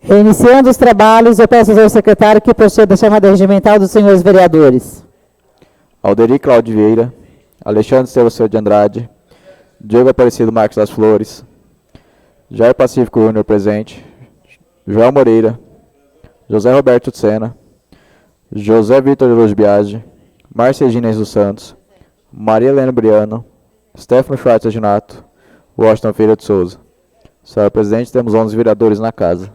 Reiniciando os trabalhos, eu peço ao secretário que proceda a chamada regimental dos senhores vereadores. Alderi Cláudio Vieira, Alexandre Silva de Andrade, Diego Aparecido Marques das Flores, Jair Pacífico Júnior presente, Joel Moreira, José Roberto de Sena, José Vitor de Luz Biagi, Márcia Gines dos Santos, Maria Helena Briano, Stefano Schwartz Aginato, Washington Feira de Souza. Senhor presidente, temos 11 vereadores na casa.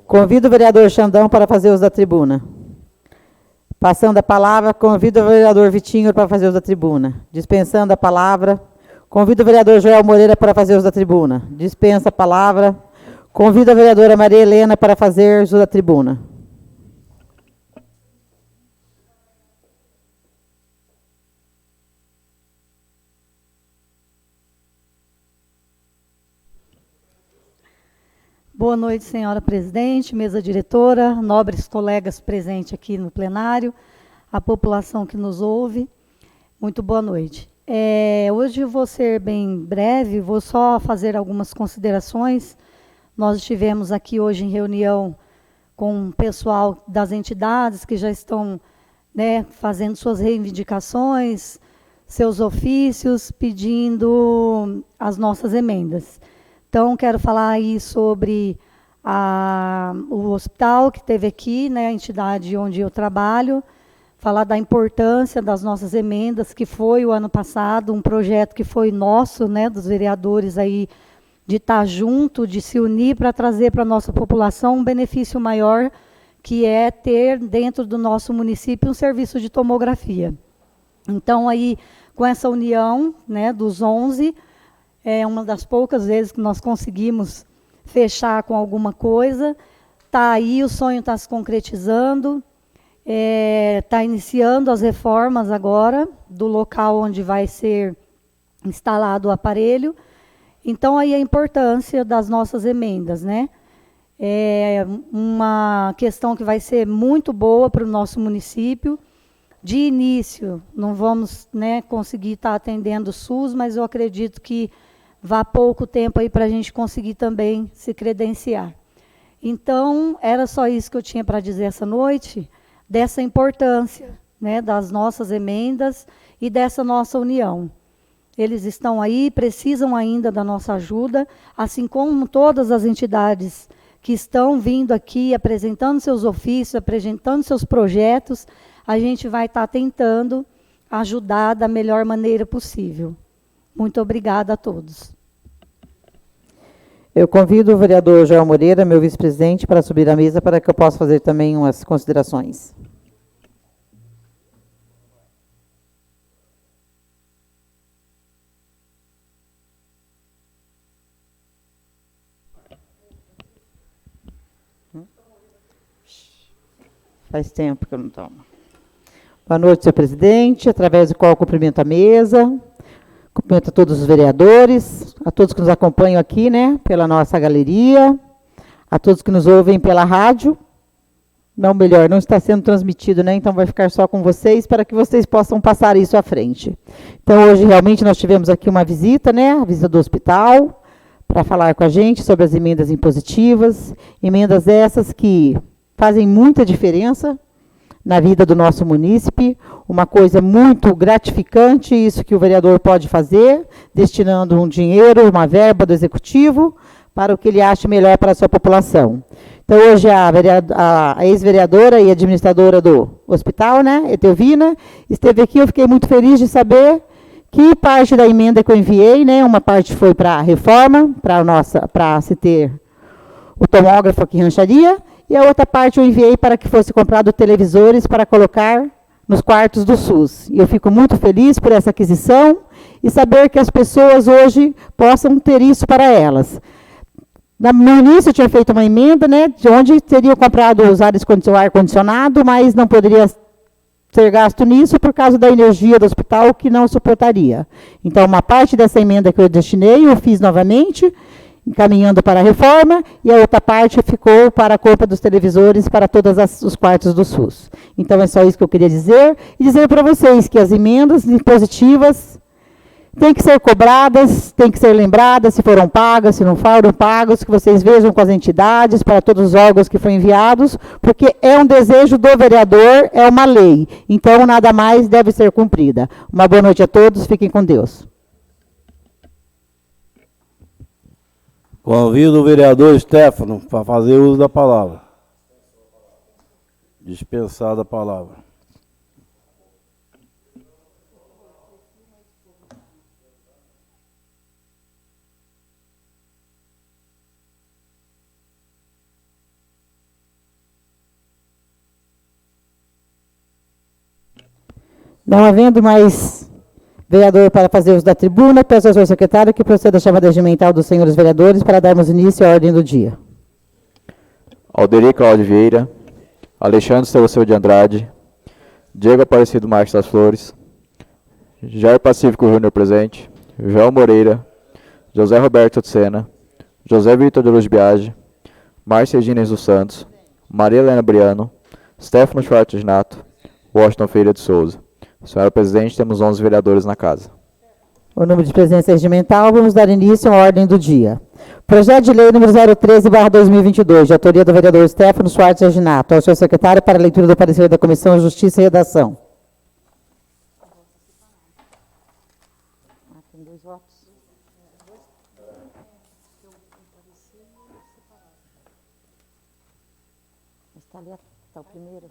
Convido o vereador Xandão para fazer uso da tribuna. Passando a palavra, convido o vereador Vitinho para fazer uso da tribuna. Dispensando a palavra, convido o vereador Joel Moreira para fazer uso da tribuna. Dispensa a palavra, convido a vereadora Maria Helena para fazer uso da tribuna. Boa noite, senhora presidente, mesa diretora, nobres colegas presentes aqui no plenário, a população que nos ouve, muito boa noite. Hoje eu vou ser bem breve, vou só fazer algumas considerações. Nós estivemos aqui hoje em reunião com o pessoal das entidades que já estão, né, fazendo suas reivindicações, seus ofícios, pedindo as nossas emendas. Então, quero falar aí sobre o hospital que teve aqui, né, a entidade onde eu trabalho, falar da importância das nossas emendas, que foi o ano passado, um projeto que foi nosso, né, dos vereadores aí, de estar junto, de se unir para trazer para a nossa população um benefício maior, que é ter dentro do nosso município um serviço de tomografia. Então, aí, com essa união, né, dos 11, é uma das poucas vezes que nós conseguimos fechar com alguma coisa. Está aí, o sonho está se concretizando, está iniciando as reformas agora do local onde vai ser instalado o aparelho. Então, aí a importância das nossas emendas, né? É uma questão que vai ser muito boa para o nosso município. De início, não vamos, né, conseguir estar atendendo o SUS, mas eu acredito que vá pouco tempo aí para a gente conseguir também se credenciar. Então, era só isso que eu tinha para dizer essa noite, dessa importância, né, das nossas emendas e dessa nossa união. Eles estão aí, precisam ainda da nossa ajuda, assim como todas as entidades que estão vindo aqui, apresentando seus ofícios, apresentando seus projetos, a gente vai estar tentando ajudar da melhor maneira possível. Muito obrigada a todos. Eu convido o vereador Joel Moreira, meu vice-presidente, para subir à mesa para que eu possa fazer também umas considerações. Faz tempo que eu não tomo. Boa noite, senhor presidente, através do qual eu cumprimento a mesa, cumprimento a todos os vereadores, a todos que nos acompanham aqui, né, pela nossa galeria, a todos que nos ouvem pela rádio. Não, melhor, não está sendo transmitido, né, então vai ficar só com vocês, para que vocês possam passar isso à frente. Então, hoje, realmente, nós tivemos aqui uma visita, né, a visita do hospital, para falar com a gente sobre as emendas impositivas, emendas essas que fazem muita diferença na vida do nosso munícipe, uma coisa muito gratificante, isso que o vereador pode fazer, destinando um dinheiro, uma verba do executivo, para o que ele acha melhor para a sua população. Então, hoje, a ex-vereadora e administradora do hospital, né, Etelvina, esteve aqui, eu fiquei muito feliz de saber que parte da emenda que eu enviei, né, uma parte foi para a reforma, para se ter o tomógrafo aqui em Rancharia, e a outra parte eu enviei para que fosse comprado televisores para colocar nos quartos do SUS. E eu fico muito feliz por essa aquisição e saber que as pessoas hoje possam ter isso para elas. No início eu tinha feito uma emenda, né, de onde teria comprado os ar-condicionado, mas não poderia ser gasto nisso por causa da energia do hospital, que não suportaria. Então, uma parte dessa emenda que eu destinei, eu fiz novamente, encaminhando para a reforma, e a outra parte ficou para a compra dos televisores para todos os quartos do SUS. Então, é só isso que eu queria dizer. E dizer para vocês que as emendas impositivas Tem que ser cobradas, tem que ser lembradas se foram pagas, se não foram pagas, que vocês vejam com as entidades, para todos os órgãos que foram enviados, porque é um desejo do vereador, é uma lei. Então, nada mais deve ser cumprida. Uma boa noite a todos, fiquem com Deus. Convido o vereador Stefano para fazer uso da palavra. Dispensar da palavra. Não havendo mais vereador para fazer uso da tribuna, peço ao senhor secretário que proceda a chamada regimental dos senhores vereadores para darmos início à ordem do dia. Alderi Cláudio Vieira, Alexandre Silva de Andrade, Diego Aparecido Marques das Flores, Jair Pacífico Júnior presente, João Moreira, José Roberto de Sena, José Vitor de Luz Biagi, Márcia Gines dos Santos, Maria Helena Briano, Stefano Schwartz Nato, Washington Feira de Souza. Senhora Presidente, temos 11 vereadores na casa. O número de presença regimental, vamos dar início à ordem do dia. Projeto de lei número 013/2022, de autoria do vereador Stefano Schwartz Reginato. Ao senhor secretário para a leitura do parecer da Comissão de Justiça e Redação. Tem 2 votos. Está ali, está o primeiro.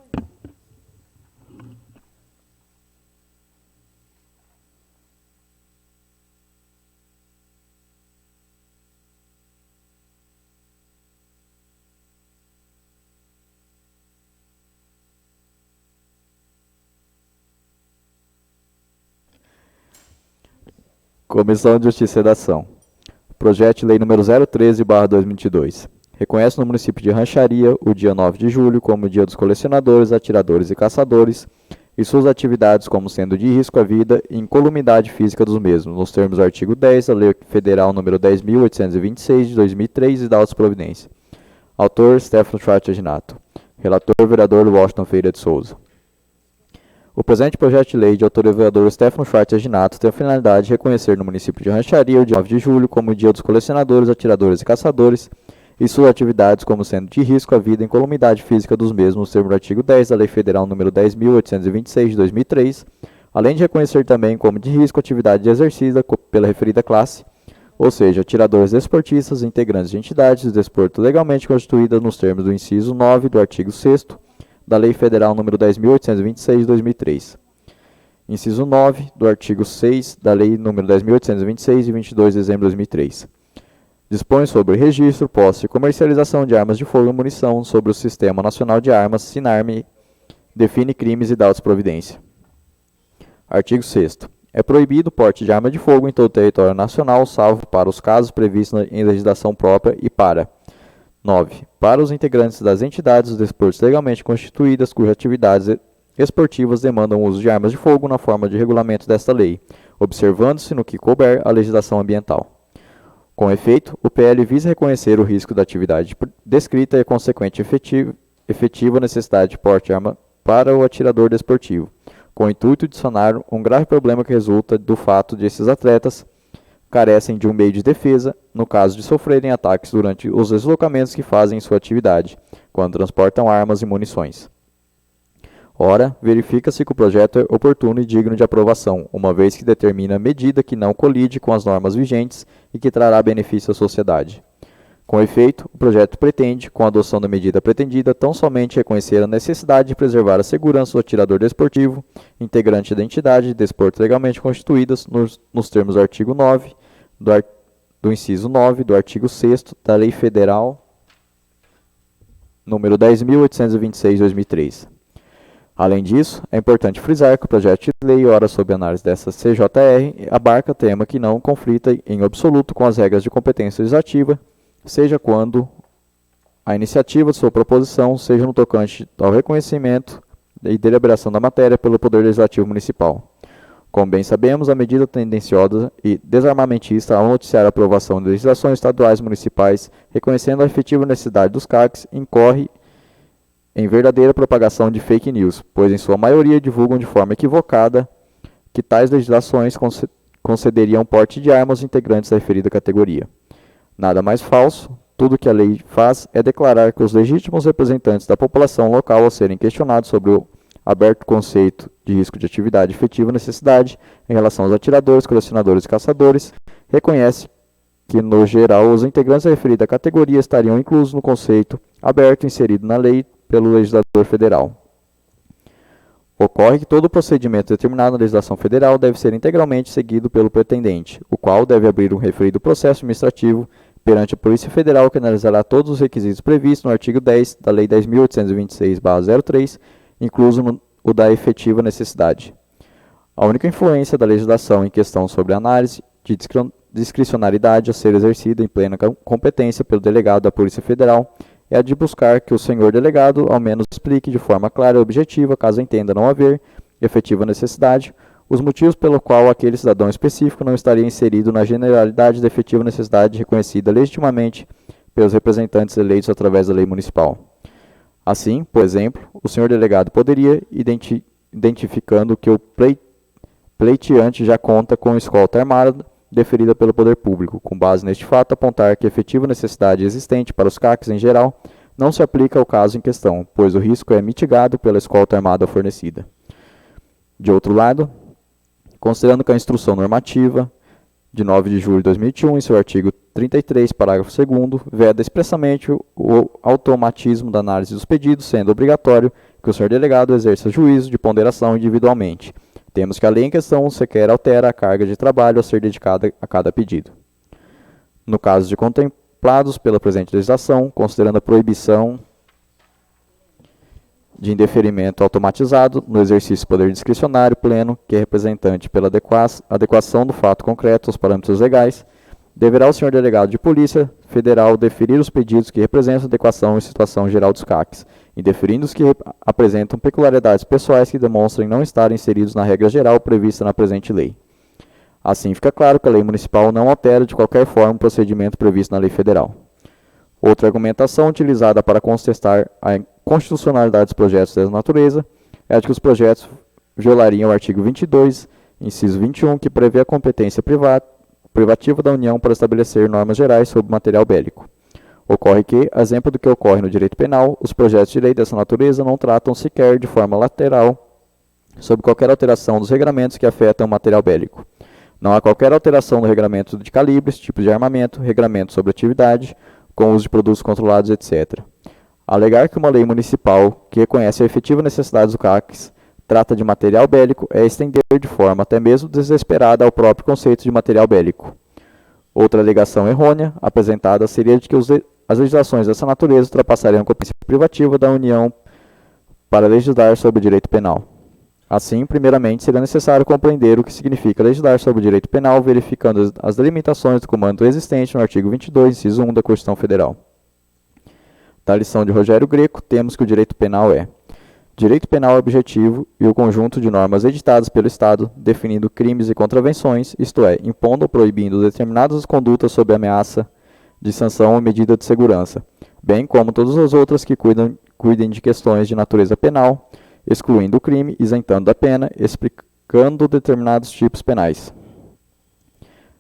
Comissão de Justiça e Redação. Projeto de lei número 013/2022. Reconhece no município de Rancharia o dia 9 de julho como o dia dos colecionadores, atiradores e caçadores e suas atividades como sendo de risco à vida e incolumidade física dos mesmos, nos termos do artigo 10 da Lei Federal número 10.826 de 2003 e da outras providências. Autor, Stefano Schwartz Reginato. Relator, vereador Washington Feira de Souza. O presente projeto de lei de autoria do vereador Stefano Schwartz Reginato tem a finalidade de reconhecer no município de Rancharia o dia 9 de julho como o dia dos colecionadores, atiradores e caçadores e suas atividades como sendo de risco à vida e incolumidade física dos mesmos, nos termos do artigo 10 da Lei Federal número 10.826 de 2003, além de reconhecer também como de risco a atividade exercida pela referida classe, ou seja, atiradores desportistas, integrantes de entidades de desporto legalmente constituídas nos termos do inciso 9 do artigo 6º da Lei Federal número 10.826 de 2003. Inciso 9 do artigo 6 da Lei número 10.826 de 22 de dezembro de 2003. Dispõe sobre registro, posse e comercialização de armas de fogo e munição sobre o Sistema Nacional de Armas, SINARME, define crimes e dá outras providências. Artigo 6º. É proibido o porte de arma de fogo em todo o território nacional, salvo para os casos previstos em legislação própria e para 9. Para os integrantes das entidades dos desportos legalmente constituídas, cujas atividades esportivas demandam o uso de armas de fogo na forma de regulamento desta lei, observando-se no que couber a legislação ambiental. Com efeito, o PL visa reconhecer o risco da atividade descrita e a consequente efetiva necessidade de porte de arma para o atirador desportivo, com o intuito de sanar um grave problema que resulta do fato de esses atletas carecem de um meio de defesa, no caso de sofrerem ataques durante os deslocamentos que fazem em sua atividade, quando transportam armas e munições. Ora, verifica-se que o projeto é oportuno e digno de aprovação, uma vez que determina medida que não colide com as normas vigentes e que trará benefício à sociedade. Com efeito, o projeto pretende, com a adoção da medida pretendida, tão somente reconhecer a necessidade de preservar a segurança do atirador desportivo, integrante da entidade de desporto legalmente constituídas, nos termos do artigo 9, do inciso 9 do artigo 6º da Lei Federal número 10.826 de 2003. Além disso, é importante frisar que o projeto de lei, ora sob análise dessa CJR, abarca tema que não conflita em absoluto com as regras de competência legislativa, seja quando a iniciativa de sua proposição seja no tocante ao reconhecimento e deliberação da matéria pelo Poder Legislativo Municipal. Como bem sabemos, a medida tendenciosa e desarmamentista ao noticiar a aprovação de legislações estaduais e municipais, reconhecendo a efetiva necessidade dos CACs, incorre em verdadeira propagação de fake news, pois em sua maioria divulgam de forma equivocada que tais legislações concederiam porte de armas aos integrantes da referida categoria. Nada mais falso, tudo que a lei faz é declarar que os legítimos representantes da população local, ao serem questionados sobre o aberto conceito de risco de atividade efetiva necessidade em relação aos atiradores, colecionadores e caçadores, reconhece que, no geral, os integrantes da referida categoria estariam inclusos no conceito aberto inserido na lei pelo legislador federal. Ocorre que todo procedimento determinado na legislação federal deve ser integralmente seguido pelo pretendente, o qual deve abrir um referido processo administrativo perante a Polícia Federal, que analisará todos os requisitos previstos no artigo 10 da Lei 10.826/03, incluso o da efetiva necessidade. A única influência da legislação em questão sobre a análise de discricionariedade a ser exercida em plena competência pelo delegado da Polícia Federal é a de buscar que o senhor delegado ao menos explique de forma clara e objetiva, caso entenda não haver efetiva necessidade, os motivos pelo qual aquele cidadão específico não estaria inserido na generalidade da efetiva necessidade reconhecida legitimamente pelos representantes eleitos através da lei municipal. Assim, por exemplo, o senhor delegado poderia, identificando que o pleiteante já conta com escolta armada deferida pelo poder público, com base neste fato, apontar que a efetiva necessidade existente para os CACs em geral não se aplica ao caso em questão, pois o risco é mitigado pela escolta armada fornecida. De outro lado, considerando que a instrução normativa de 9 de julho de 2021, em seu artigo 33, parágrafo 2º, veda expressamente o automatismo da análise dos pedidos, sendo obrigatório que o senhor delegado exerça juízo de ponderação individualmente. Temos que a lei em questão sequer altera a carga de trabalho a ser dedicada a cada pedido. No caso de contemplados pela presente legislação, considerando a proibição de indeferimento automatizado no exercício do poder discricionário pleno, que é representante pela adequação do fato concreto aos parâmetros legais, deverá o senhor delegado de Polícia Federal deferir os pedidos que representam a adequação em situação geral dos CACs, indeferindo os que apresentam peculiaridades pessoais que demonstrem não estarem inseridos na regra geral prevista na presente lei. Assim fica claro que a lei municipal não altera de qualquer forma o procedimento previsto na lei federal. Outra argumentação utilizada para contestar a constitucionalidade dos projetos dessa natureza é a de que os projetos violariam o artigo 22, inciso 21, que prevê a competência privativa da União para estabelecer normas gerais sobre material bélico. Ocorre que, a exemplo do que ocorre no direito penal, os projetos de lei dessa natureza não tratam sequer de forma lateral sobre qualquer alteração dos regramentos que afetam o material bélico. Não há qualquer alteração no regramento de calibres, tipos de armamento, regramento sobre atividade, com uso de produtos controlados, etc. Alegar que uma lei municipal que reconhece a efetiva necessidade dos CACs trata de material bélico é estender de forma até mesmo desesperada ao próprio conceito de material bélico. Outra alegação errônea apresentada seria de que as legislações dessa natureza ultrapassariam a competência privativa da União para legislar sobre o direito penal. Assim, primeiramente, seria necessário compreender o que significa legislar sobre o direito penal, verificando as delimitações do comando existente no artigo 22, inciso 1 da Constituição Federal. Da lição de Rogério Greco, temos que o direito penal é: direito penal é objetivo e o conjunto de normas editadas pelo Estado, definindo crimes e contravenções, isto é, impondo ou proibindo determinadas condutas sob ameaça de sanção ou medida de segurança, bem como todas as outras que cuidem de questões de natureza penal, excluindo o crime, isentando da pena, explicando determinados tipos penais.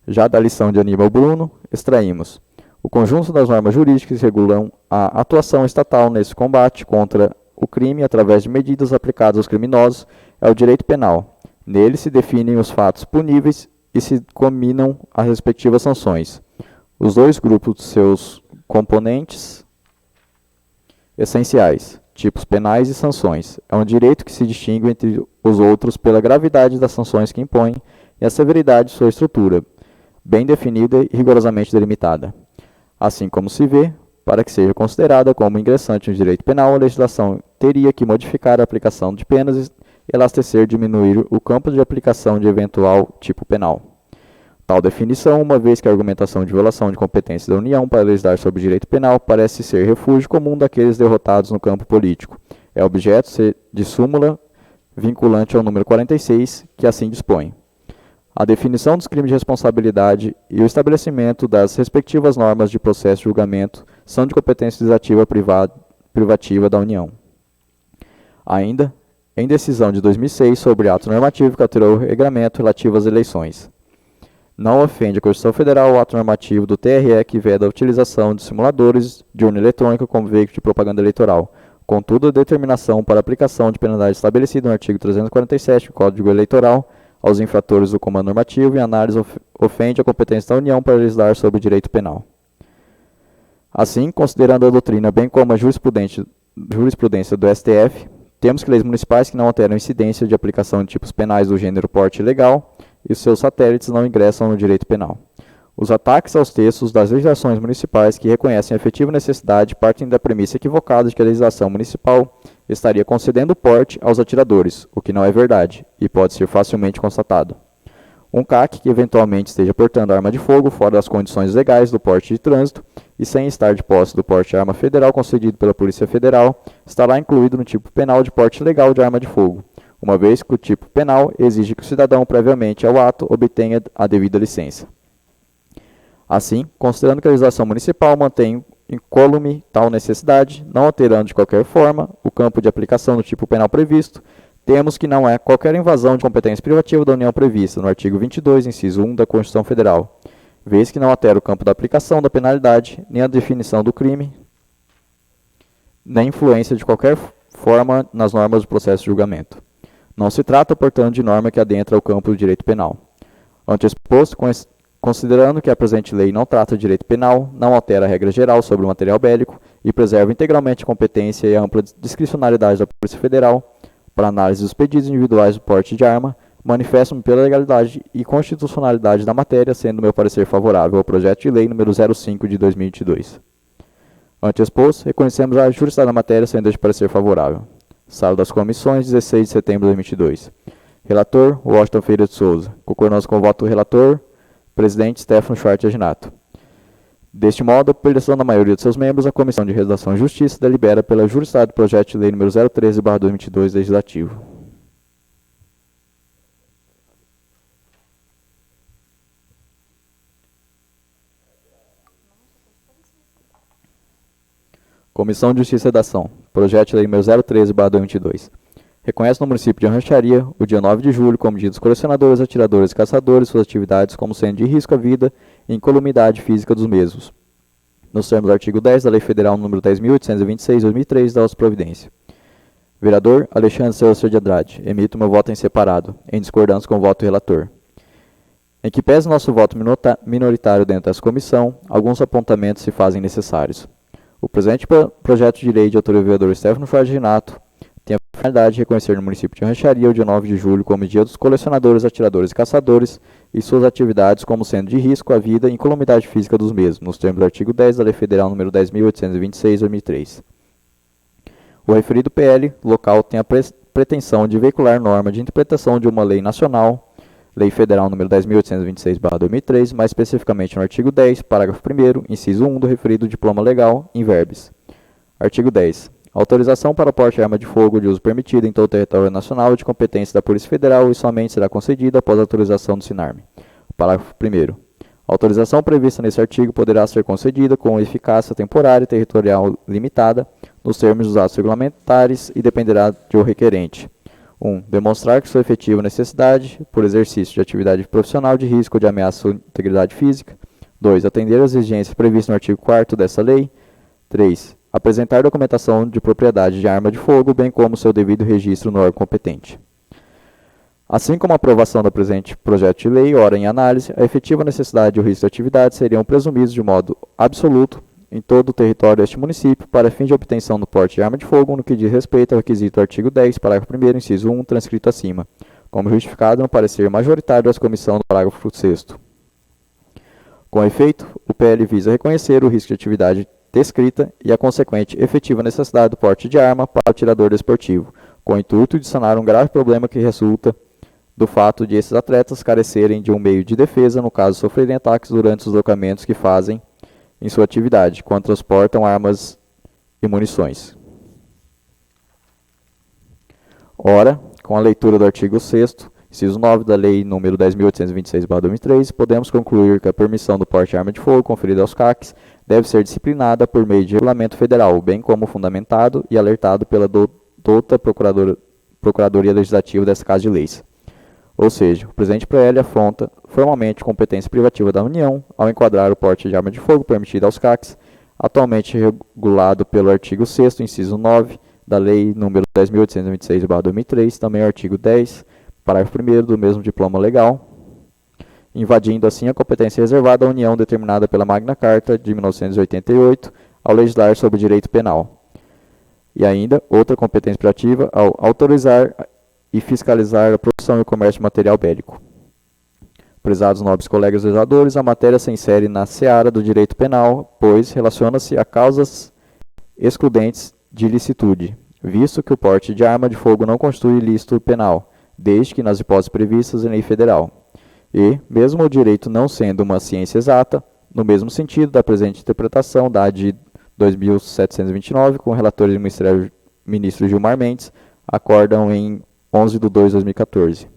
Já da lição de Aníbal Bruno, extraímos: o conjunto das normas jurídicas que regulam a atuação estatal nesse combate contra o crime através de medidas aplicadas aos criminosos é o direito penal. Nele se definem os fatos puníveis e se combinam as respectivas sanções. Os dois grupos de seus componentes essenciais, tipos penais e sanções, é um direito que se distingue entre os outros pela gravidade das sanções que impõe e a severidade de sua estrutura, bem definida e rigorosamente delimitada. Assim como se vê, para que seja considerada como ingressante no direito penal, a legislação teria que modificar a aplicação de penas e elastecer, diminuir o campo de aplicação de eventual tipo penal. Tal definição, uma vez que a argumentação de violação de competência da União para legislar sobre o direito penal parece ser refúgio comum daqueles derrotados no campo político, é objeto de súmula vinculante ao número 46, que assim dispõe. A definição dos crimes de responsabilidade e o estabelecimento das respectivas normas de processo de julgamento são de competência legislativa privativa da União. Ainda, em decisão de 2006 sobre ato normativo que alterou o regramento relativo às eleições. Não ofende a Constituição Federal o ato normativo do TRE que veda a utilização de simuladores de urna eletrônica como veículo de propaganda eleitoral. Contudo, a determinação para aplicação de penalidade estabelecida no artigo 347 do Código Eleitoral aos infratores do comando normativo e análise ofende a competência da União para legislar sobre o direito penal. Assim, considerando a doutrina bem como a jurisprudência do STF, temos que leis municipais que não alteram incidência de aplicação de tipos penais do gênero porte ilegal e os seus satélites não ingressam no direito penal. Os ataques aos textos das legislações municipais que reconhecem a efetiva necessidade partem da premissa equivocada de que a legislação municipal estaria concedendo porte aos atiradores, o que não é verdade e pode ser facilmente constatado. Um CAC que eventualmente esteja portando arma de fogo fora das condições legais do porte de trânsito e sem estar de posse do porte de arma federal concedido pela Polícia Federal, estará incluído no tipo penal de porte legal de arma de fogo, uma vez que o tipo penal exige que o cidadão, previamente ao ato, obtenha a devida licença. Assim, considerando que a legislação municipal mantém incólume tal necessidade, não alterando de qualquer forma o campo de aplicação do tipo penal previsto, temos que não é qualquer invasão de competência privativa da União prevista no artigo 22, inciso 1 da Constituição Federal, vez que não altera o campo da aplicação da penalidade, nem a definição do crime, nem influência de qualquer forma nas normas do processo de julgamento. Não se trata, portanto, de norma que adentra o campo do direito penal. Ante exposto, considerando que a presente lei não trata de direito penal, não altera a regra geral sobre o material bélico e preserva integralmente a competência e a ampla discricionalidade da Polícia Federal para análise dos pedidos individuais do porte de arma, manifesto-me pela legalidade e constitucionalidade da matéria, sendo meu parecer favorável ao projeto de lei número 05 de 2022. Ante exposto, reconhecemos a juridicidade da matéria, sendo este parecer favorável. Sala das Comissões, 16 de setembro de 2022. Relator, Washington Ferreira de Souza. Concordamos com o voto do relator, presidente Stefano Schwartz Aginato. Deste modo, por eleição da maioria de seus membros, a Comissão de Redação e Justiça delibera pela juridicidade do projeto de lei número 013/2022 legislativo. Comissão de Justiça e Redação. Projeto de lei número 013/2022. Reconhece no município de Rancharia o dia 9 de julho como dia dos colecionadores, atiradores e caçadores, suas atividades como sendo de risco à vida e incolumidade física dos mesmos, nos termos do artigo 10 da Lei Federal nº 10.826/2003 da providência. Vereador Alexandre Silva de Andrade. Emito meu voto em separado, em discordância com o voto do relator. Em que pese nosso voto minoritário dentro dessa comissão, alguns apontamentos se fazem necessários. O presente projeto de lei de autoria do vereador Stefano Schwartz Aginato tem a finalidade de reconhecer no município de Rancharia o dia 9 de julho como dia dos colecionadores, atiradores e caçadores e suas atividades como sendo de risco à vida e incolumidade física dos mesmos, nos termos do artigo 10 da Lei Federal nº 10.826/2003. O referido PL local tem a pretensão de veicular norma de interpretação de uma lei nacional, Lei Federal nº 10.826/2003, mais especificamente no artigo 10, parágrafo 1º, inciso 1 do referido diploma legal, in verbis. Artigo 10. Autorização para porte de arma de fogo de uso permitido em todo o território nacional é de competência da Polícia Federal e somente será concedida após a autorização do SINARME. Parágrafo 1º. A autorização prevista nesse artigo poderá ser concedida com eficácia temporária e territorial limitada, nos termos dos atos regulamentares e dependerá de o requerente. 1. Demonstrar que sua efetiva necessidade por exercício de atividade profissional de risco ou de ameaça à integridade física. 2. Atender às exigências previstas no artigo 4º dessa lei. 3. Apresentar documentação de propriedade de arma de fogo, bem como seu devido registro no órgão competente. Assim como a aprovação do presente projeto de lei, ora em análise, a efetiva necessidade e o risco de atividade seriam presumidos de modo absoluto em todo o território deste município para fim de obtenção do porte de arma de fogo no que diz respeito ao requisito do artigo 10, parágrafo 1º, inciso 1, transcrito acima, como justificado no parecer majoritário da comissão do parágrafo 6º. Com efeito, o PL visa reconhecer o risco de atividade descrita e a consequente efetiva necessidade do porte de arma para o atirador desportivo, com o intuito de sanar um grave problema que resulta do fato de esses atletas carecerem de um meio de defesa no caso de sofrerem ataques durante os deslocamentos que fazem em sua atividade, quando transportam armas e munições. Ora, com a leitura do artigo 6º, inciso 9 da Lei nº 10.826/2003, podemos concluir que a permissão do porte de arma de fogo conferida aos CACs deve ser disciplinada por meio de regulamento federal, bem como fundamentado e alertado pela douta Procuradoria Legislativa dessa Casa de Leis. Ou seja, o presente PL afronta formalmente competência privativa da União ao enquadrar o porte de arma de fogo permitido aos CACs, atualmente regulado pelo artigo 6º, inciso 9, da Lei nº 10.826/2003, também o artigo 10, parágrafo 1º do mesmo diploma legal, invadindo assim a competência reservada à União determinada pela Magna Carta de 1988 ao legislar sobre direito penal. E ainda, outra competência privativa ao autorizar e fiscalizar a produção e o comércio de material bélico. Prezados nobres colegas legisladores, a matéria se insere na seara do direito penal, pois relaciona-se a causas excludentes de ilicitude, visto que o porte de arma de fogo não constitui ilícito penal, desde que nas hipóteses previstas em lei federal. E, mesmo o direito não sendo uma ciência exata, no mesmo sentido da presente interpretação da AD 2729, com relatores do ministro Gilmar Mendes, acordam em 11 de 2 de 2014.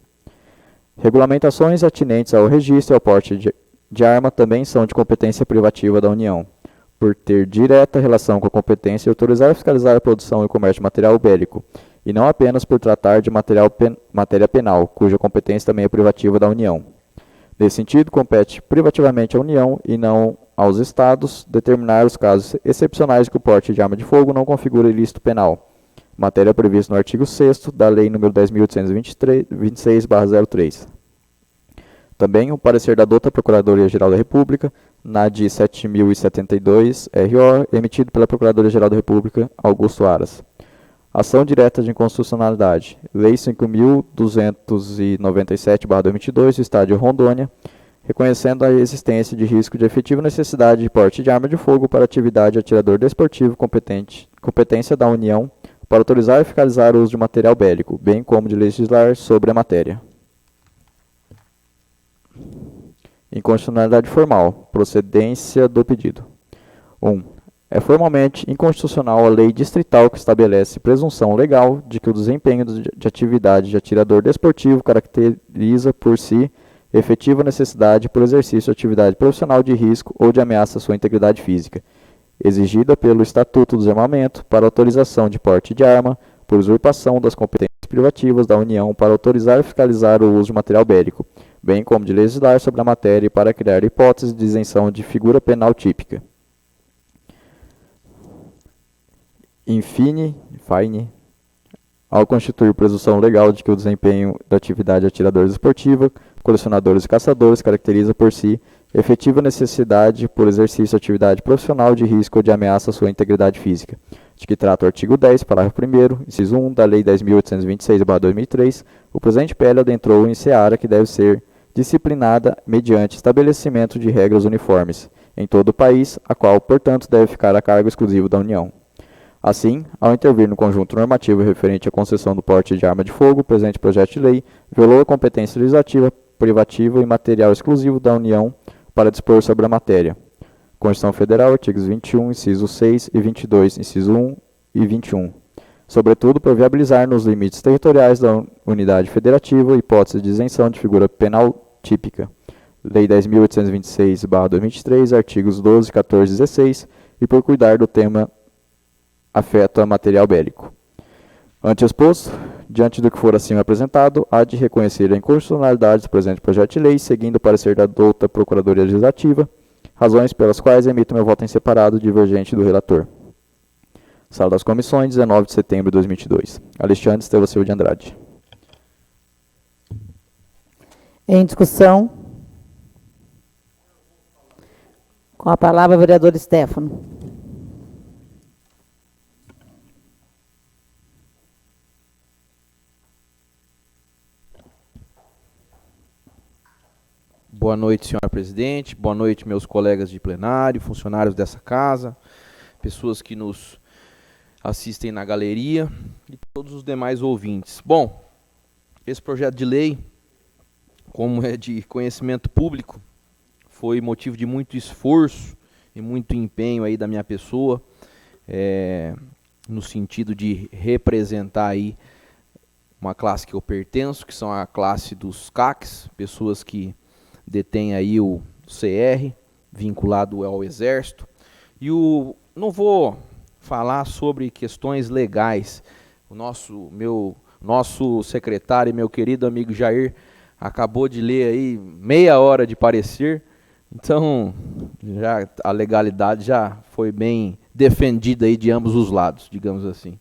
Regulamentações atinentes ao registro e ao porte de arma também são de competência privativa da União, por ter direta relação com a competência de autorizar e fiscalizar a produção e o comércio de material bélico, e não apenas por tratar de matéria penal, cuja competência também é privativa da União. Nesse sentido, compete privativamente à União e não aos Estados determinar os casos excepcionais que o porte de arma de fogo não configura ilícito penal, matéria prevista no artigo 6º da Lei nº 10.826/03. Também o parecer da dota Procuradoria-Geral da República, NAD 7072-RO, emitido pela Procuradoria-Geral da República, Augusto Aras. Ação direta de inconstitucionalidade. Lei 5.297/2022 do Estado de Rondônia, reconhecendo a existência de risco de efetiva necessidade de porte de arma de fogo para atividade de atirador desportivo competência da União para autorizar e fiscalizar o uso de material bélico, bem como de legislar sobre a matéria. Inconstitucionalidade formal. Procedência do pedido. 1. É formalmente inconstitucional a lei distrital que estabelece presunção legal de que o desempenho de atividade de atirador desportivo caracteriza por si efetiva necessidade por exercício de atividade profissional de risco ou de ameaça à sua integridade física, exigida pelo Estatuto do Desarmamento para autorização de porte de arma, por usurpação das competências privativas da União para autorizar e fiscalizar o uso de material bélico, bem como de legislar sobre a matéria e para criar hipóteses de isenção de figura penal típica. Fine, ao constituir presunção legal de que o desempenho da atividade de atiradores esportiva, colecionadores e caçadores caracteriza por si efetiva necessidade por exercício de atividade profissional de risco ou de ameaça à sua integridade física, de que trata o artigo 10, parágrafo 1º, inciso 1 da Lei 10.826/2003, o presente PL adentrou em seara que deve ser disciplinada mediante estabelecimento de regras uniformes em todo o país, a qual, portanto, deve ficar a cargo exclusivo da União. Assim, ao intervir no conjunto normativo referente à concessão do porte de arma de fogo, o presente projeto de lei violou a competência legislativa, privativa e material exclusivo da União para dispor sobre a matéria. Constituição Federal, artigos 21, inciso 6 e 22, inciso 1 e 21. Sobretudo, por viabilizar nos limites territoriais da unidade federativa hipótese de isenção de figura penal típica. Lei 10.826/2023, artigos 12, 14 e 16, e por cuidar do tema afeto a material bélico. Ante exposto, diante do que for acima apresentado, há de reconhecer a inconstitucionalidade do presente projeto de lei, seguindo o parecer da douta Procuradoria Legislativa, razões pelas quais emito meu voto em separado divergente do relator. Sala das Comissões, 19 de setembro de 2022. Alexandre Esteva Silva de Andrade. Em discussão. Com a palavra, o vereador Stefano. Boa noite, senhora presidente. Boa noite, meus colegas de plenário, funcionários dessa casa, pessoas que nos assistem na galeria e todos os demais ouvintes. Bom, esse projeto de lei, como é de conhecimento público, foi motivo de muito esforço e muito empenho aí da minha pessoa, no sentido de representar aí uma classe que eu pertenço, que são a classe dos CACs, pessoas que detêm aí o CR, vinculado ao Exército. E não vou falar sobre questões legais. O nosso secretário e meu querido amigo Jair acabou de ler aí meia hora de parecer, então já a legalidade já foi bem defendida aí de ambos os lados, digamos assim.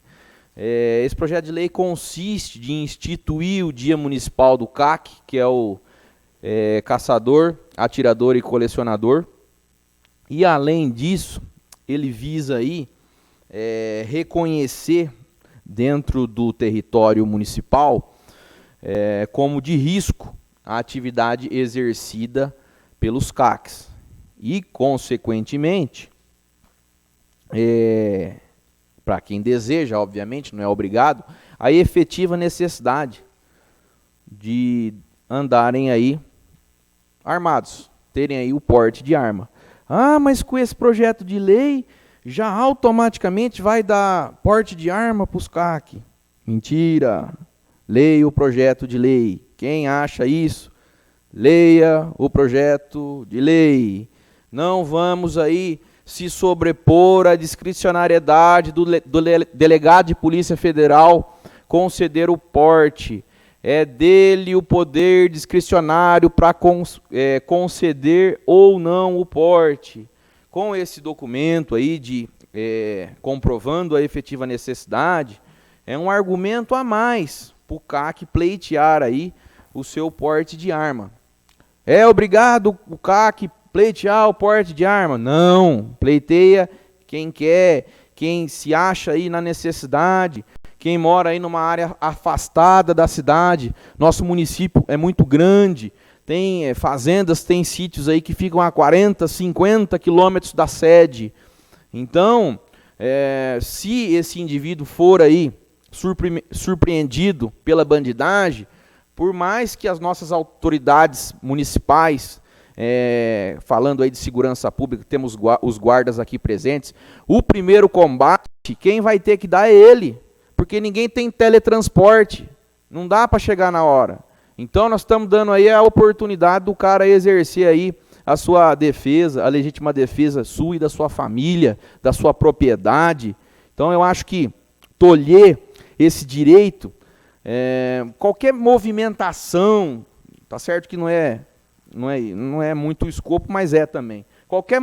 Esse projeto de lei consiste de instituir o Dia Municipal do CAC, que é o caçador, atirador e colecionador, e além disso, ele visa aí reconhecer dentro do território municipal como de risco a atividade exercida pelos CACs e, consequentemente, para quem deseja, obviamente, não é obrigado, a efetiva necessidade de andarem aí armados, terem aí o porte de arma. Ah, mas com esse projeto de lei já automaticamente vai dar porte de arma para os CAC. Mentira! Leia o projeto de lei. Quem acha isso, leia o projeto de lei. Não vamos aí se sobrepor à discricionariedade do delegado de Polícia Federal conceder o porte. É dele o poder discricionário para conceder ou não o porte. Com esse documento aí comprovando a efetiva necessidade, é um argumento a mais para o CAC pleitear aí o seu porte de arma. É obrigado o CAC pleitear o porte de arma? Não, pleiteia quem quer, quem se acha aí na necessidade, quem mora aí numa área afastada da cidade. Nosso município é muito grande, tem fazendas, tem sítios aí que ficam a 40, 50 quilômetros da sede. Então, se esse indivíduo for aí surpreendido pela bandidagem, por mais que as nossas autoridades municipais, falando aí de segurança pública, temos os guardas aqui presentes, o primeiro combate, quem vai ter que dar é ele, porque ninguém tem teletransporte, não dá para chegar na hora. Então nós estamos dando aí a oportunidade do cara exercer aí a sua defesa, a legítima defesa sua e da sua família, da sua propriedade. Então eu acho que tolher esse direito, qualquer movimentação, tá certo que não é muito o escopo, mas é também. Qualquer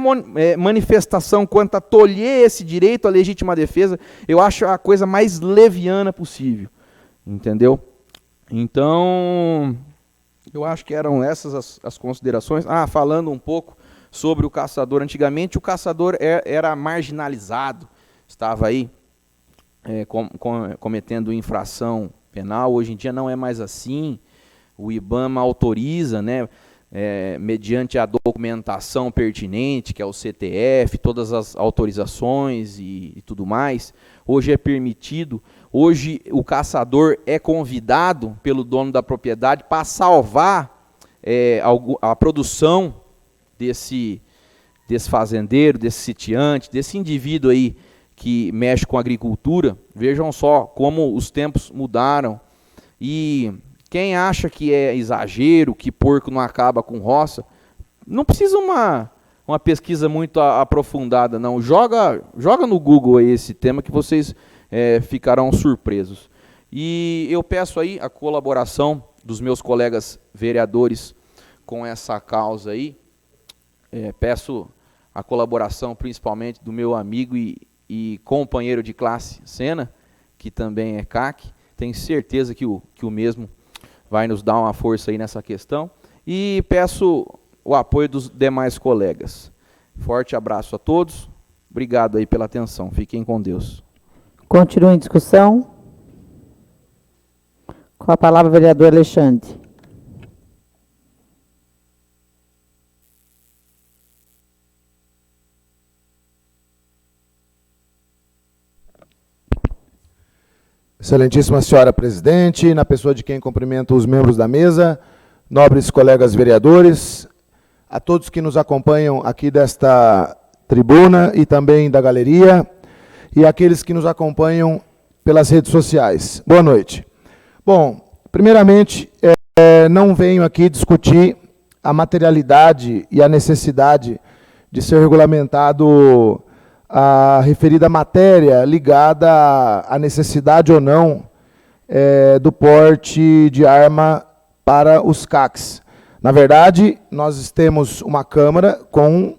manifestação quanto a tolher esse direito à legítima defesa, eu acho a coisa mais leviana possível, entendeu? Então, eu acho que eram essas as considerações. Falando um pouco sobre o caçador. Antigamente o caçador era marginalizado, estava aí cometendo infração penal. Hoje em dia não é mais assim. O IBAMA autoriza, né, mediante a documentação pertinente, que é o CTF, todas as autorizações e tudo mais. Hoje é permitido. Hoje o caçador é convidado pelo dono da propriedade para salvar a produção desse fazendeiro, desse sitiante, desse indivíduo aí que mexe com a agricultura. Vejam só como os tempos mudaram. E quem acha que é exagero, que porco não acaba com roça, não precisa uma pesquisa muito aprofundada, não. Joga no Google aí esse tema que vocês ficarão surpresos. E eu peço aí a colaboração dos meus colegas vereadores com essa causa aí. Peço a colaboração principalmente do meu amigo e companheiro de classe, Sena, que também é CAC. Tenho certeza que o mesmo vai nos dar uma força aí nessa questão. E peço o apoio dos demais colegas. Forte abraço a todos. Obrigado aí pela atenção. Fiquem com Deus. Continua em discussão. Com a palavra, o vereador Alexandre. Excelentíssima senhora presidente, na pessoa de quem cumprimento os membros da mesa, nobres colegas vereadores, a todos que nos acompanham aqui desta tribuna e também da galeria, e aqueles que nos acompanham pelas redes sociais. Boa noite. Bom, primeiramente, não venho aqui discutir a materialidade e a necessidade de ser regulamentado a referida matéria ligada à necessidade ou não do porte de arma para os CACs. Na verdade, nós temos uma Câmara com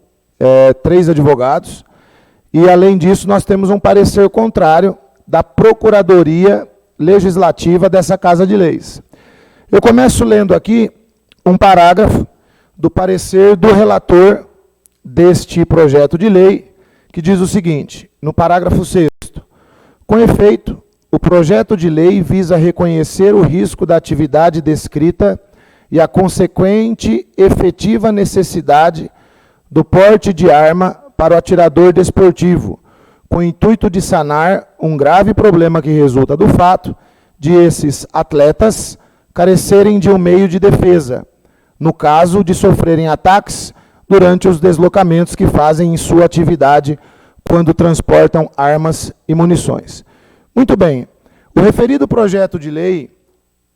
3 advogados e, além disso, nós temos um parecer contrário da Procuradoria Legislativa dessa Casa de Leis. Eu começo lendo aqui um parágrafo do parecer do relator deste projeto de lei, que diz o seguinte, no parágrafo 6º, com efeito, o projeto de lei visa reconhecer o risco da atividade descrita e a consequente efetiva necessidade do porte de arma para o atirador desportivo, com o intuito de sanar um grave problema que resulta do fato de esses atletas carecerem de um meio de defesa, no caso de sofrerem ataques durante os deslocamentos que fazem em sua atividade quando transportam armas e munições. Muito bem, o referido projeto de lei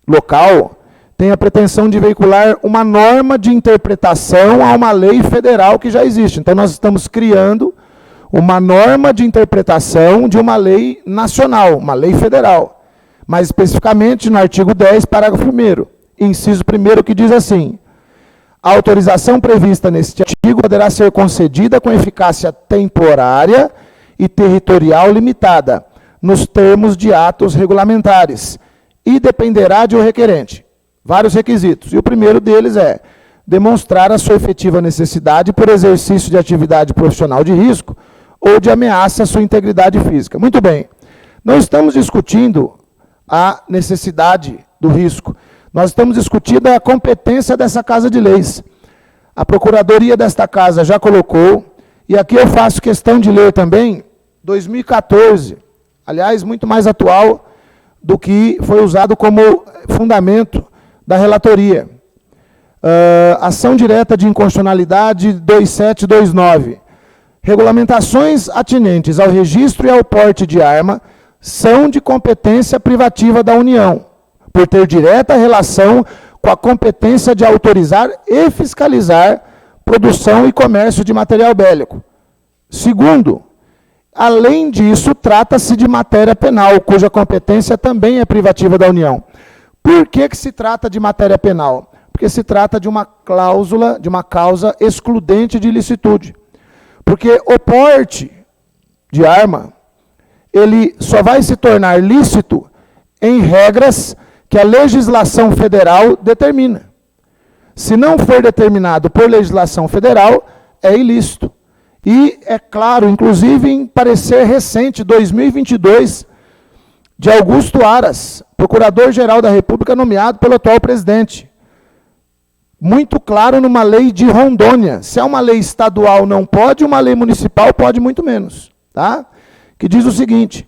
local tem a pretensão de veicular uma norma de interpretação a uma lei federal que já existe. Então, nós estamos criando uma norma de interpretação de uma lei nacional, uma lei federal. Mais especificamente, no artigo 10, parágrafo 1º, inciso 1º, que diz assim: a autorização prevista neste artigo poderá ser concedida com eficácia temporária e territorial limitada, nos termos de atos regulamentares, e dependerá de o requerente. Vários requisitos. E o primeiro deles é demonstrar a sua efetiva necessidade por exercício de atividade profissional de risco ou de ameaça à sua integridade física. Muito bem. Não estamos discutindo a necessidade do risco. Nós estamos discutindo a competência dessa Casa de Leis. A Procuradoria desta Casa já colocou, e aqui eu faço questão de ler também, 2014, aliás, muito mais atual do que foi usado como fundamento da relatoria. Ação direta de inconstitucionalidade 2729. Regulamentações atinentes ao registro e ao porte de arma são de competência privativa da União, por ter direta relação com a competência de autorizar e fiscalizar produção e comércio de material bélico. Segundo, além disso, trata-se de matéria penal, cuja competência também é privativa da União. Por que se trata de matéria penal? Porque se trata de uma cláusula, de uma causa excludente de ilicitude. Porque o porte de arma, ele só vai se tornar lícito em regras que a legislação federal determina. Se não for determinado por legislação federal, é ilícito. E é claro, inclusive em parecer recente, 2022, de Augusto Aras, Procurador-Geral da República nomeado pelo atual presidente. Muito claro numa lei de Rondônia. Se é uma lei estadual não pode, uma lei municipal pode muito menos. Tá? Que diz o seguinte: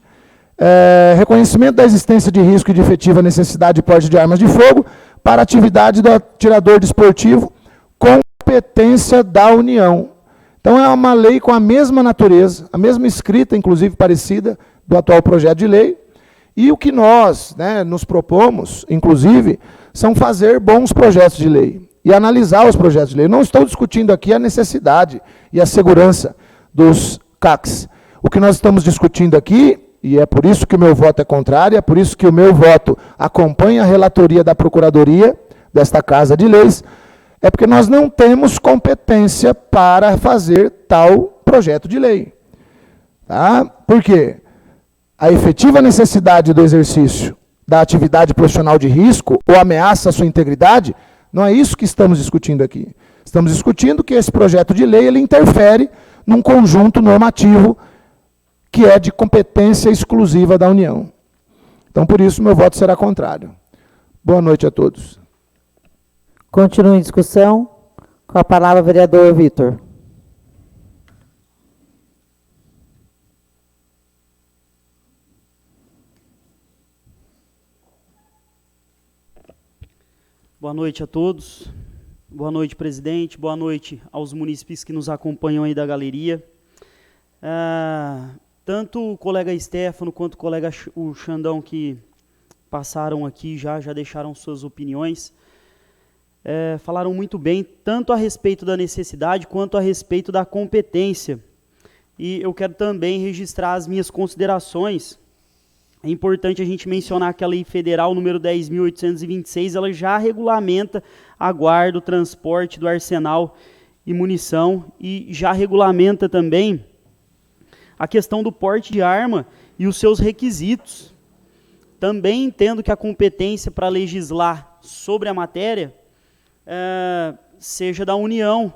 reconhecimento da existência de risco e de efetiva necessidade de porte de armas de fogo para atividade do atirador desportivo, competência da União. Então, é uma lei com a mesma natureza, a mesma escrita, inclusive parecida, do atual projeto de lei. E o que nós nos propomos, inclusive, são fazer bons projetos de lei e analisar os projetos de lei. Eu não estou discutindo aqui a necessidade e a segurança dos CACs. O que nós estamos discutindo aqui, e é por isso que o meu voto é contrário, é por isso que o meu voto acompanha a relatoria da Procuradoria desta Casa de Leis, é porque nós não temos competência para fazer tal projeto de lei. Tá? Por quê? A efetiva necessidade do exercício da atividade profissional de risco ou ameaça à sua integridade, não é isso que estamos discutindo aqui. Estamos discutindo que esse projeto de lei ele interfere num conjunto normativo que é de competência exclusiva da União. Então, por isso, meu voto será contrário. Boa noite a todos. Continua em discussão. Com a palavra, vereador Vitor. Boa noite a todos. Boa noite, presidente. Boa noite aos munícipes que nos acompanham aí da galeria. Tanto o colega Stefano quanto o colega o Xandão que passaram aqui já deixaram suas opiniões. Falaram muito bem, tanto a respeito da necessidade quanto a respeito da competência. E eu quero também registrar as minhas considerações é importante a gente mencionar que a Lei Federal número 10.826, ela já regulamenta a guarda, o transporte do arsenal e munição, e já regulamenta também a questão do porte de arma e os seus requisitos. Também entendo que a competência para legislar sobre a matéria seja da União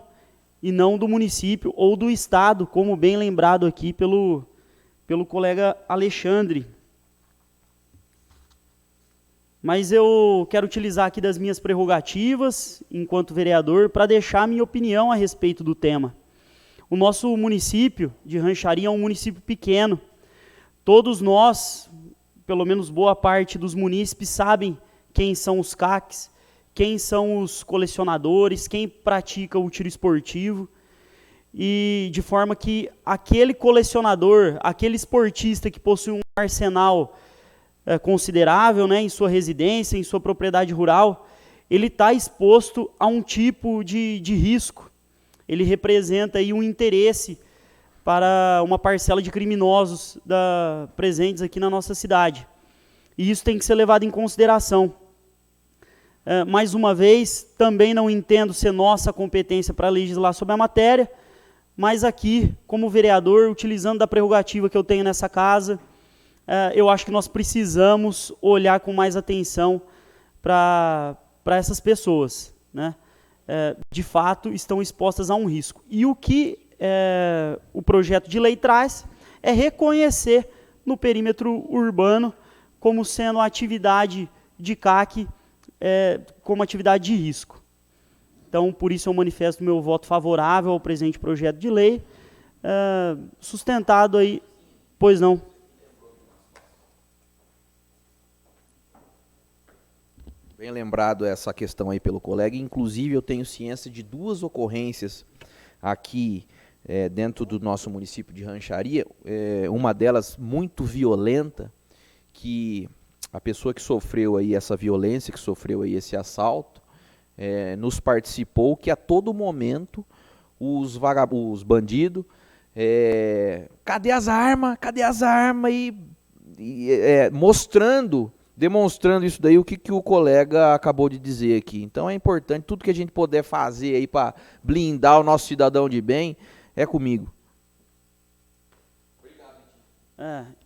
e não do município ou do Estado, como bem lembrado aqui pelo colega Alexandre. Mas eu quero utilizar aqui das minhas prerrogativas, enquanto vereador, para deixar a minha opinião a respeito do tema. O nosso município de Rancharia é um município pequeno. Todos nós, pelo menos boa parte dos munícipes, sabem quem são os CACs, quem são os colecionadores, quem pratica o tiro esportivo. E de forma que aquele colecionador, aquele esportista que possui um arsenal considerável, né, em sua residência, em sua propriedade rural, ele está exposto a um tipo de risco. Ele representa aí um interesse para uma parcela de criminosos presentes aqui na nossa cidade. E isso tem que ser levado em consideração. Mais uma vez, também não entendo ser nossa competência para legislar sobre a matéria, mas aqui, como vereador, utilizando da prerrogativa que eu tenho nessa casa, eu acho que nós precisamos olhar com mais atenção para essas pessoas, né? De fato, estão expostas a um risco. E o que o projeto de lei traz é reconhecer no perímetro urbano como sendo a atividade de CAC como atividade de risco. Então, por isso eu manifesto meu voto favorável ao presente projeto de lei, sustentado aí, pois não. Bem lembrado essa questão aí pelo colega. Inclusive, eu tenho ciência de 2 ocorrências aqui dentro do nosso município de Rancharia. Uma delas muito violenta, que a pessoa que sofreu aí essa violência, que sofreu aí esse assalto, nos participou que a todo momento os bandidos, cadê as armas? Cadê as armas? Demonstrando isso daí, o que o colega acabou de dizer aqui. Então é importante, tudo que a gente puder fazer aí para blindar o nosso cidadão de bem, é comigo.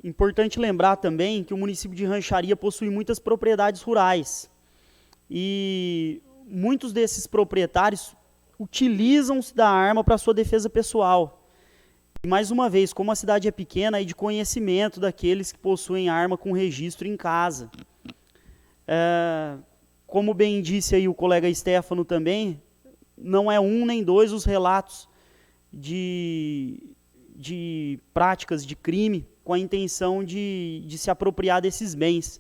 Importante lembrar também que o município de Rancharia possui muitas propriedades rurais. E muitos desses proprietários utilizam-se da arma para sua defesa pessoal. E mais uma vez, como a cidade é pequena, é de conhecimento daqueles que possuem arma com registro em casa. Como bem disse aí o colega Stefano também, não é 1 nem 2 os relatos de práticas de crime com a intenção de se apropriar desses bens.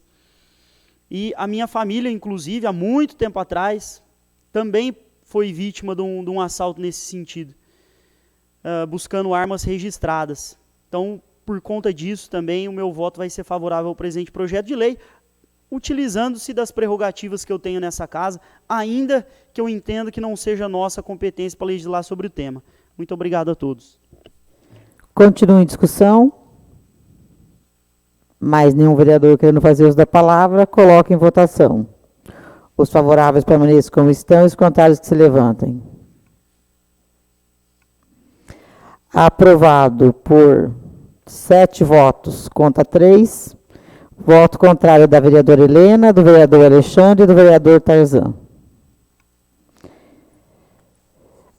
E a minha família, inclusive, há muito tempo atrás, também foi vítima de um assalto nesse sentido. Buscando armas registradas. Então, por conta disso, também o meu voto vai ser favorável ao presente projeto de lei, utilizando-se das prerrogativas que eu tenho nessa casa, ainda que eu entenda que não seja nossa competência para legislar sobre o tema. Muito obrigado a todos. Continua em discussão. Mais nenhum vereador querendo fazer uso da palavra, coloque em votação. Os favoráveis permaneçam como estão e os contrários que se levantem. Aprovado por 7 votos contra 3. Voto contrário da vereadora Helena, do vereador Alexandre e do vereador Tarzan.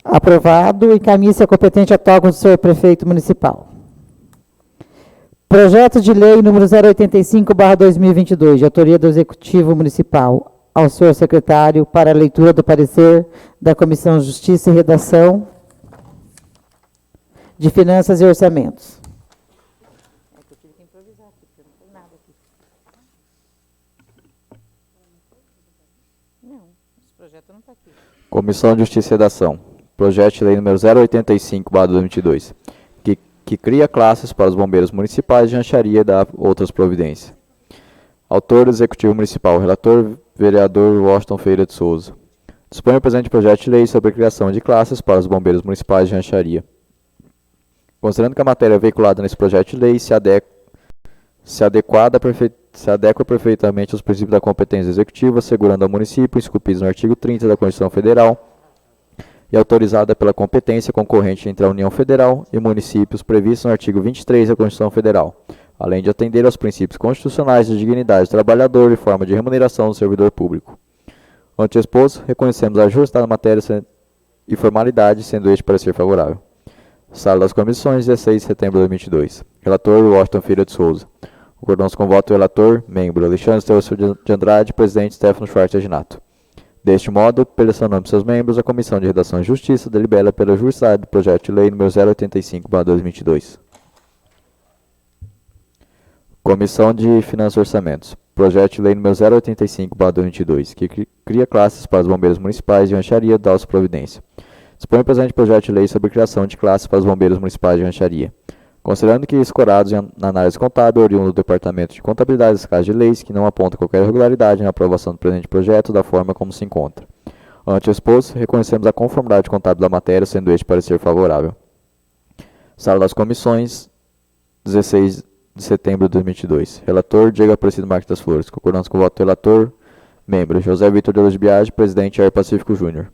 Aprovado. Encaminhe-se a competente atual com o senhor prefeito municipal. Projeto de lei número 085/2022, de autoria do Executivo Municipal, ao senhor secretário, para a leitura do parecer da Comissão de Justiça e Redação de Finanças e Orçamentos. Comissão de Justiça e Redação. Projeto de lei número 085/2022, que cria classes para os bombeiros municipais de Rancharia e dá outras providências. Autor do Executivo Municipal. Relator, vereador Washington Feira de Souza. Dispõe o presente projeto de lei sobre a criação de classes para os bombeiros municipais de Rancharia. Considerando que a matéria veiculada nesse projeto de lei se adequa se adequa perfeitamente aos princípios da competência executiva, assegurando ao município, esculpidos no artigo 30 da Constituição Federal, e autorizada pela competência concorrente entre a União Federal e municípios previstos no artigo 23 da Constituição Federal, além de atender aos princípios constitucionais de dignidade do trabalhador e forma de remuneração do servidor público. Ante o exposto, reconhecemos a justa matéria e formalidade, sendo este parecer favorável. Sala das Comissões, 16 de setembro de 2022. Relator, Washington Filho de Souza. Concordamos com o voto do relator, membro Alexandre Silva de Andrade, presidente Stefano Schwartz Aginato. Deste modo, pelo seu nome e seus membros, a Comissão de Redação e Justiça delibera pela justiça do projeto de lei número 085/2022. Comissão de Finanças e Orçamentos. Projeto de lei número 085/2022, que cria classes para os bombeiros municipais de rancharia da Alça Providência. Dispõe o presente projeto de lei sobre criação de classes para os bombeiros municipais de rancharia. Considerando que escorados na análise contábil oriundo do Departamento de Contabilidade das Casas de Leis, que não aponta qualquer irregularidade na aprovação do presente projeto da forma como se encontra. Ante o exposto, reconhecemos a conformidade contábil da matéria, sendo este parecer favorável. Sala das Comissões, 16 de setembro de 2022. Relator, Diego Aparecido Marques das Flores. Concordamos com o voto do relator, membro José Vitor de Luz Biagi, presidente Air Pacífico Júnior.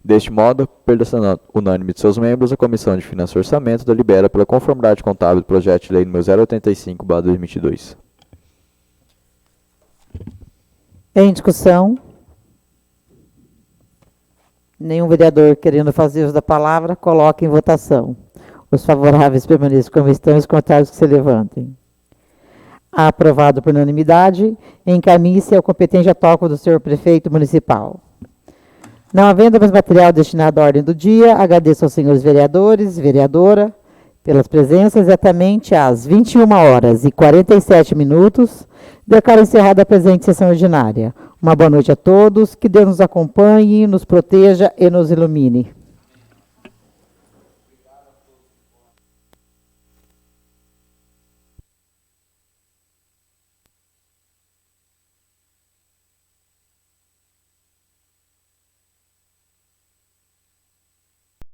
Deste modo, pela decisão unânime de seus membros, a Comissão de Finanças e Orçamento delibera pela conformidade contábil do projeto de lei número 085/2022. Em discussão? Nenhum vereador querendo fazer uso da palavra, coloque em votação. Os favoráveis permaneçam como estão e os contrários que se levantem. Aprovado por unanimidade, encaminhe-se ao competente toque do senhor prefeito municipal. Não havendo mais material destinado à ordem do dia, agradeço aos senhores vereadores e vereadora pelas presenças exatamente às 21h47. Declaro encerrada a presente sessão ordinária. Uma boa noite a todos, que Deus nos acompanhe, nos proteja e nos ilumine.